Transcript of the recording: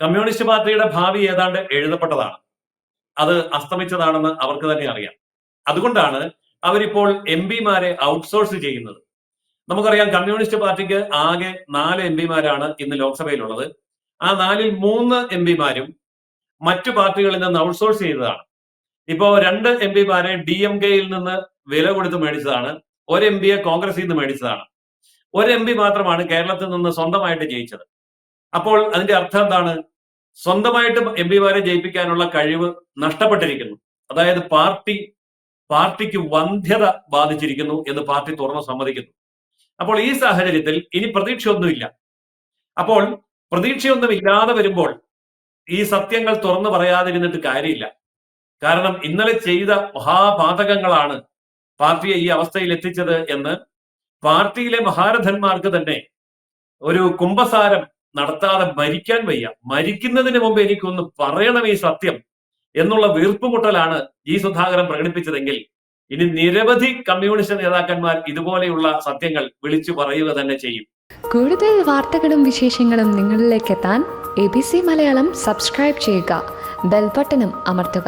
Communist പാർട്ടിയുടെ ഭാവി ഏതാണ്ട് എഴുതപ്പെട്ടതാണ്. അത് അസ്തമിച്ചതാണെന്ന് അവർക്ക് തന്നെ അറിയാം. അതുകൊണ്ടാണ് അവരിപ്പോൾ എംപിമാരെ ഔട്ട്സോഴ്സ് ചെയ്യുന്നത്. നമുക്കറിയാം കമ്മ്യൂണിസ്റ്റ് പാർട്ടിക്ക് ആകെ 4 എംപിമാരാണ് ഇന്ന് ലോക്സഭയിലുള്ളത്. ആ 4-ൽ 3 എംപിമാരും മറ്റു പാർട്ടികളിൽ നിന്ന് ഔട്ട്സോഴ്സ് ചെയ്തതാണ്. ഇപ്പോ 2 എംപിമാരെ DMK-യിൽ നിന്ന് വില കൊടുത്ത് മേടിച്ചതാണ്. 1 എംപിയെ കോൺഗ്രസിൽ നിന്ന് മേടിച്ചതാണ്. 1 എംപി മാത്രമാണ് കേരളത്തിൽ നിന്ന് സ്വന്തമായിട്ട് ജയിച്ചത്. അപ്പോൾ അതിന്റെ അർത്ഥം എന്താണ്? സ്വന്തമായിട്ട് എംപിമാരെ ജയിപ്പിക്കാനുള്ള കഴിവ് നഷ്ടപ്പെട്ടിരിക്കുന്നു. അതായത് പാർട്ടിക്ക് വന്ധ്യത ബാധിച്ചിരിക്കുന്നു എന്ന് പാർട്ടി തുറന്നു സമ്മതിക്കുന്നു. അപ്പോൾ ഈ സാഹചര്യത്തിൽ ഇനി പ്രതീക്ഷയൊന്നുമില്ല. അപ്പോൾ പ്രതീക്ഷയൊന്നും ഇല്ലാതെ വരുമ്പോൾ ഈ സത്യങ്ങൾ തുറന്നു പറയാതിരുന്നിട്ട് കാര്യമില്ല. കാരണം ഇന്നലെ ചെയ്ത മഹാപാതകങ്ങളാണ് പാർട്ടിയെ ഈ അവസ്ഥയിൽ എത്തിച്ചത് എന്ന് പാർട്ടിയിലെ മഹാരഥന്മാർക്ക് തന്നെ ഒരു കുംഭസാരം നടത്താതെ മരിക്കാൻ വയ്യ. മരിക്കുന്നതിന് മുമ്പ് എനിക്കൊന്ന് പറയണം ഈ സത്യം എന്നുള്ള വീർപ്പുമുട്ടലാണ് ജി സുധാകരൻ പ്രകടിപ്പിച്ചതെങ്കിൽ ഇനി നിരവധി കമ്മ്യൂണിസ്റ്റ് നേതാക്കന്മാർ ഇതുപോലെയുള്ള സത്യങ്ങൾ വിളിച്ചു പറയുക തന്നെ ചെയ്യും. കൂടുതൽ വാർത്തകളും വിശേഷങ്ങളും നിങ്ങളിലേക്ക് എത്താൻ ABC മലയാളം സബ്സ്ക്രൈബ് ചെയ്യുക, ബെൽ ബട്ടണും അമർത്തുക.